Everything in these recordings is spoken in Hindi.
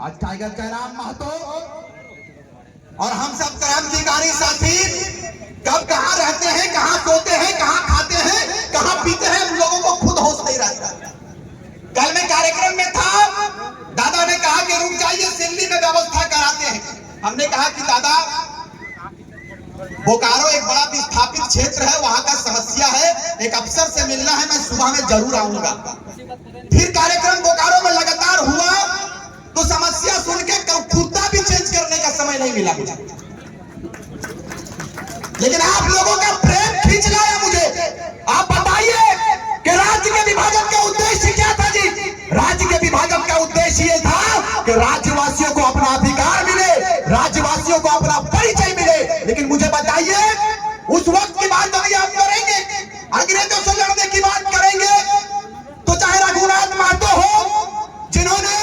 आज टाइगर जयराम महतो और हम सब क्रांतिकारी साथी कब कहां रहते हैं, कहां सोते हैं, कहां खाते हैं, कहां पीते हैं, हम लोगों को खुद होश नहीं रहता। कल मैं कार्यक्रम में था, दादा ने कहा कि रुक जाइए, दिल्ली में व्यवस्था कराते हैं। हमने कहा कि दादा बोकारो एक बड़ा विस्थापित क्षेत्र है, वहां का समस्या है, एक अफसर से मिलना है, मैं सुबह में जरूर आऊंगा। फिर कार्यक्रम बोकारो में लगातार हुआ तो समस्या सुन के कुर्ता भी चेंज करने का समय नहीं मिला मुझे, लेकिन आप लोगों का प्रेम खींच लाया मुझे। आप बताइए कि राज्य के विभाजन का उद्देश्य क्या था जी? राज्य के विभाजन का उद्देश्य ये था कि राज्यवासियों को अपना अधिकार मिले, राज्यवासियों को अपना परिचय मिले। लेकिन मुझे बताइए, उस वक्त की बात अभी आप करेंगे, अंग्रेजों से लड़ने की बात करेंगे तो चाहे रघुनाथ महतो हो, जिन्होंने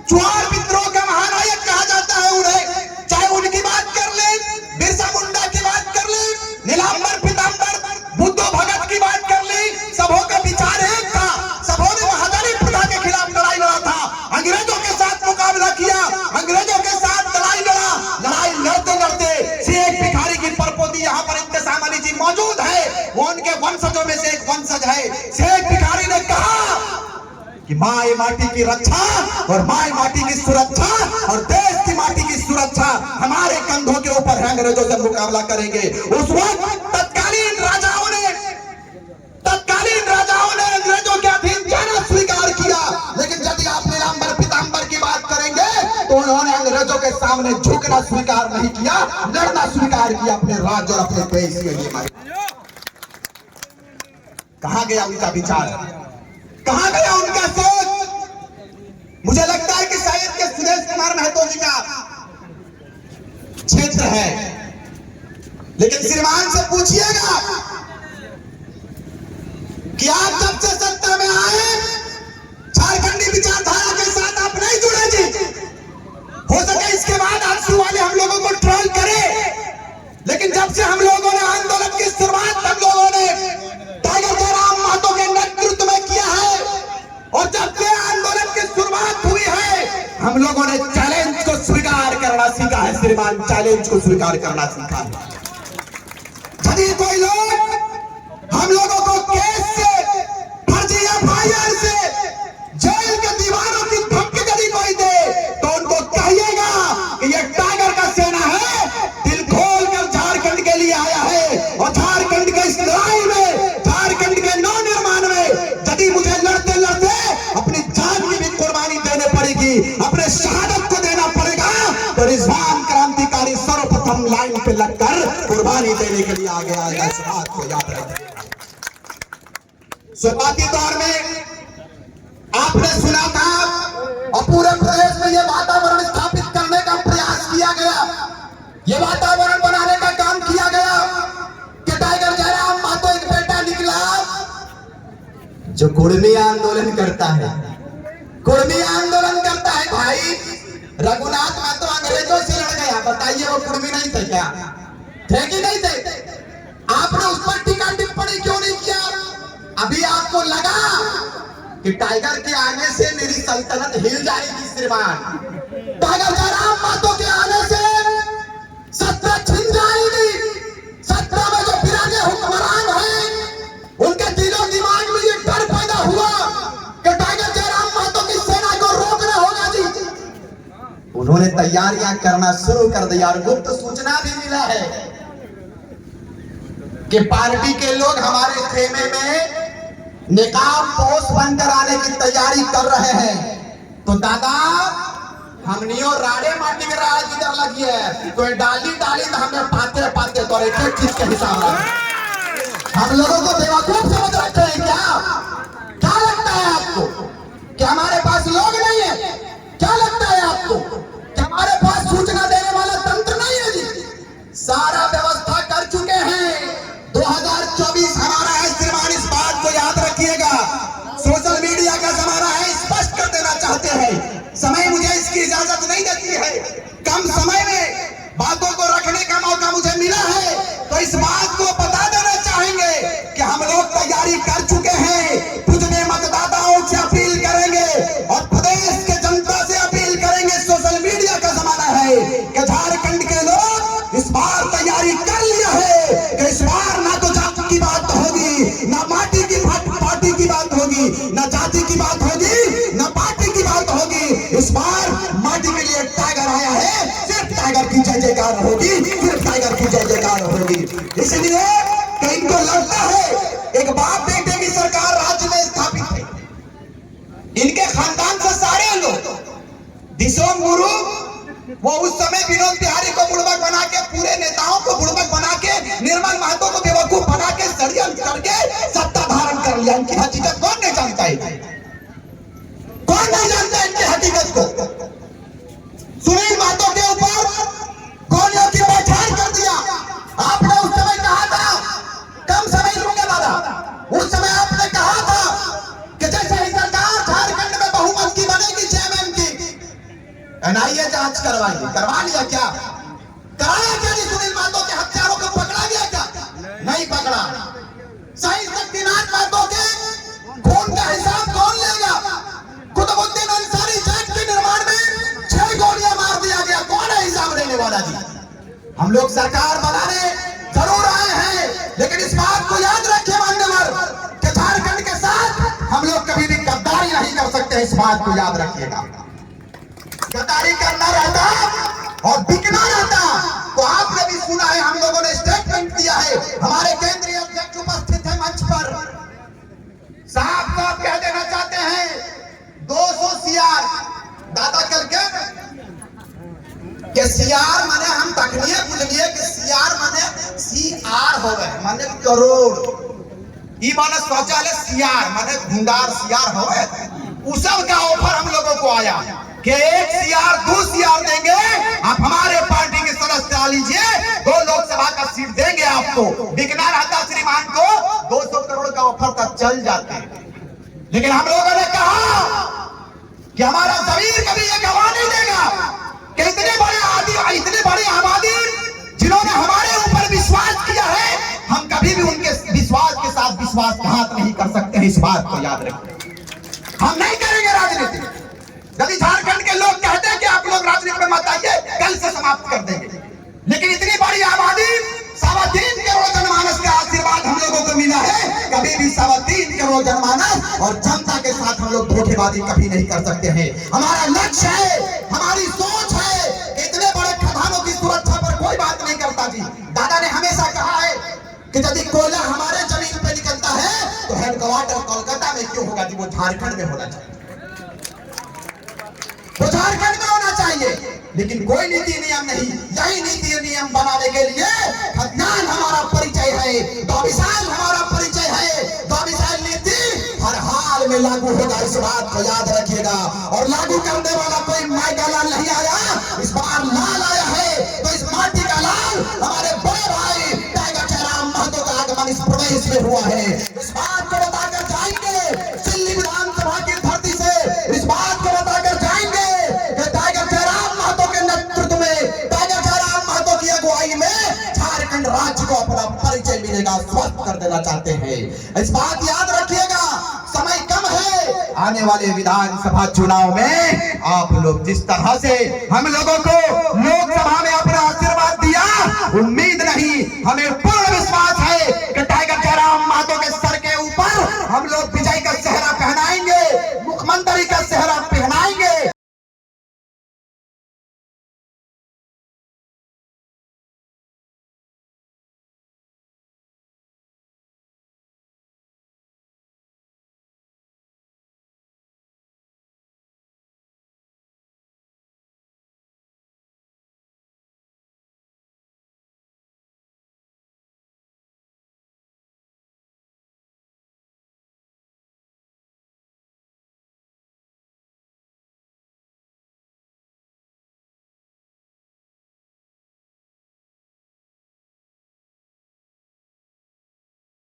चुआर विद्रोह का महानायक कहा जाता है उन्हें, चाहे उनकी बात कर ले, बिरसा मुंडा की बात कर ले, नीलांबर पीतांबर बुद्धो भगत की बात कर ले, सबों का विचार एक था, सबों ने महादानी प्रथा के खिलाफ लड़ाई लड़ा था, अंग्रेजों के साथ मुकाबला किया, अंग्रेजों के साथ लड़ाई लड़ा। लड़ाई लड़ते लड़ते शेख भिखारी की परपोती यहाँ पर इंतजाम अली जी मौजूद है, वो उनके वंशजों में से एक वंशज है। शेख भिखारी ने कहा कि माए माटी की रक्षा और माए माटी की सुरक्षा और देश की माटी की सुरक्षा हमारे कंधों के ऊपर है, अंग्रेजों से मुकाबला करेंगे। उस वक्त तत्कालीन राजाओं ने अंग्रेजों के अधीन जाना स्वीकार किया। लेकिन यदि आप नीलांबर पीतांबर की बात करेंगे तो उन्होंने अंग्रेजों के सामने झुकना स्वीकार नहीं किया, लड़ना स्वीकार किया अपने राज्य और अपने देश के लिए। कहां गया उनका विचार, कहां गया उनका सोच? मुझे लगता है कि शायद के सुरेश कुमार महतो जी का क्षेत्र है, लेकिन श्रीमान से पूछिएगा कि आप जब से सत्ता में आए झारखंडी विचारधारा के साथ आप नहीं जुड़े जी। हो सके इसके बाद आंसू वाले हम लोगों को ट्रोल करे, लेकिन जब से हम लोगों ने आंदोलन की शुरुआत हम लोगों ने टाइगर जयराम महतो के नेतृत्व में किया है, और जब से आंदोलन की शुरुआत हुई है हम लोगों ने चैलेंज को स्वीकार करना सीखा है। श्रीमान, चैलेंज को स्वीकार करना सीखा है। यदि कोई लोग हम लोगों को केस से, फर्जी एफआईआर से, जेल के दीवारों की धमकी यदि कोई दे तो उनको कहिएगा कि ये टाइगर का सेना है, दिल खोल कर झारखंड के लिए आया है, और झारखंड के इस लड़ाई में, झारखंड के नव निर्माण में यदि मुझे लड़ते लड़ते अपनी जान की भी कुर्बानी देने पड़ेगी, अपने शहादत को देना पड़ेगा, तो रिजवान क्रांतिकारी सर्वप्रथम लाइन पे लगकर कुर्बानी देने के लिए आगे आएगा। इस बात को याद रखें। शुरुआती दौर में आपने सुना था और पूरे प्रदेश में यह वातावरण स्थापित करने का प्रयास किया गया, यह वातावरण बनाने का काम किया गया कि टाइगर जयराम महतो एक बेटा निकला जो कुर्मी आंदोलन करता है, कुर्मी आंदोलन करता है। भाई रघुनाथ महतो अंग्रेजों से लड़ गया, बताइए वो कुर्मी नहीं थे क्या? थे कि नहीं थे? आपने उस पर टीका टिप्पणी क्यों नहीं किया? अभी आपको लगा कि टाइगर के आने से मेरी सल्तनत हिल जाएगी। श्रीमान, टाइगर जयराम महतो के आने से सत्ता छिन जाएगी। सत्ता में जो बिराजे हुक्मरान हैं उनके दिलो दिमाग में ये डर पैदा हुआ कि टाइगर जयराम महतो की सेना को रोकना होगा जी। उन्होंने तैयारियां करना शुरू कर दिया, और गुप्त सूचना भी मिला है कि पार्टी के लोग हमारे खेमे में निकाब पोस्ट बनकर आने की तैयारी कर रहे हैं। तो दादा हमनियो राड़े माटी में राज इधर लगी है, तो डाली डाली तो हमें पाते पाते तो एक एक चीज के हिसाब से हम लोगों को बेवकूफ समझ रखते हैं क्या? क्या लगता है आपको कि हमारे पास लोग नहीं है? क्या लगता है आपको कि हमारे पास सूचना देने वाला तंत्र नहीं है जी? सारा व्यवस्था कर चुके हैं। 2024 हमारा है श्रीमान, इस बात को याद रखिएगा। सोशल मीडिया का जमाना है, स्पष्ट कर देना चाहते हैं। समय मुझे इसकी इजाजत नहीं देती है, कम समय में बातों को रखने का मौका मुझे मिला है, तो इस बात को बता देना चाहेंगे कि हम लोग तैयारी कर चुके हैं। कुछ मतदाताओं से अपील करेंगे कि झारखंड के लोग इस बार तैयारी कर लिया है कि इस बार ना तो जाति की बात होगी, ना माटी की पार्टी की बात होगी, ना जाति की बात होगी, ना पार्टी की बात होगी। इस बार माटी के लिए टाइगर आया है, सिर्फ टाइगर की जय जयकार होगी, सिर्फ टाइगर की जय जयकार होगी। इसलिए कि इनको लगता है एक बाप बेटे की सरकार राज्य में स्थापित है, इनके खानदान से सारे लोग दिशोम गुरु वो उस समय विनोद बिहारी को बुड़बक बना के, पूरे नेताओं को बुड़बक बना के, निर्मल महतो को बेवकूफ बना के षड्यंत्र करके सत्ता धारण कर लिया। इनकी हकीकत कौन नहीं जानता है? कौन नहीं जानता इनकी हकीकत को? सुनील महतो के ऊपर गोलियों की बौछार कर दिया। आपने उस समय कहा था, कम समय लूंगा दादा, उस समय आपने कहा था कि जैसे ही सरकार झारखंड में बहुमत की बनेगी, जेएमएम की, एनआईए जांच करवाएगी। करवा लिया क्या? कराया क्या? नहीं, सुनील महतो के हत्यारों को पकड़ा गया क्या? नहीं पकड़ा। शहीद शक्तिनाथ महतो के खून का हिसाब कौन लेगा? कुतुबुद्दीन अंसारी जेल के निर्माण में 6 गोलियां मार दिया गया, कौन है हिसाब लेने वाला जी? हम लोग सरकार बनाने जरूर आए हैं, लेकिन इस बात को याद रखिए मान्यवर कि झारखंड के साथ हम लोग कभी भी गद्दारी नहीं कर सकते। इस बात को याद रखिएगा। गद्दारी करना रहता और बिकना रहता तो आपने भी सुना है, हम लोगों ने स्टेटमेंट दिया है, हमारे केंद्रीय अध्यक्ष उपस्थित है मंच पर, साफ साफ कह देना चाहते हैं 200 सीआर दादा कल के सीआर माने हम तखनिए बुझलिए कि सीआर माने सीआर हो गए, माने करोड़, ई माने शौचालय सीआर माने भंडार सीआर हो गए। उस सब का ऑफर हम लोगों को आया कि 1 सीआर 2 सीआर देंगे, आप हमारे पार्टी के सदस्य आ लीजिए, 2 लोकसभा का सीट देंगे आपको। बिकना रहता श्रीमान को 200 करोड़ का ऑफर तक चल जाते, लेकिन हम लोगों ने कहा कि हमारा जमीर कभी ये गवा नहीं देगा कि इतने बड़े आबादी जिन्होंने हमारे ऊपर विश्वास किया है, हम कभी भी उनके विश्वास के साथ विश्वासघात नहीं कर सकते हैं। इस बात को याद रखें, हम नहीं करेंगे राजनीति। यदि झारखंड के लोग कहते हैं कि आप लोग राजनीति में मत आइए, कल से समाप्त कर देंगे, लेकिन इतनी बड़ी आबादी 3.25 करोड़ जनमानस का आशीर्वाद हम लोगों को मिला है, कभी भी 3.25 करोड़ जनमानस और जनता के साथ हम लोग धोखेबाजी कभी नहीं कर सकते हैं। हमारा लक्ष्य है, हमारी सोच है कि इतने बड़े खदानों की सुरक्षा पर कोई बात नहीं करता जी। दादा ने हमेशा कहा है कि यदि कोयला हमारे जमीन पे निकलता है तो हेडक्वार्टर कोलकाता में क्यों होगा जी, वो झारखंड में होना चाहिए, वो झारखंड में होना चाहिए। लेकिन कोई नीति नियम नहीं, यही नीति नियम बनाने के लिए खदान हमारा परिचय है, डोमिसाइल हमारा परिचय है। डोमिसाइल नीति हर हाल में लागू होगा, इस बात को याद रखिएगा। और लागू करने वाला कोई माई का लाल नहीं आया, इस बार लाल आया है, तो इस माटी का लाल हमारे बड़े भाई टाइगर जयराम महतो का आगमन इस प्रदेश में हुआ है। इस बात को बताकर जाएंगे दिल्ली विधानसभा की धरती से, इस बात को बताकर जाएंगे कि टाइगर जयराम महतो के नेतृत्व में, टाइगर जयराम महतो की अगुवाई में झारखंड राज्य को अपना परिचय मिलेगा, स्वस्थ कर देना चाहते हैं। इस बात याद रखिएगा, समय कम है, आने वाले विधानसभा चुनाव में आप लोग जिस तरह से हम लोगों को लोकसभा में अपना आशीर्वाद दिया, उम्मीद नहीं हमें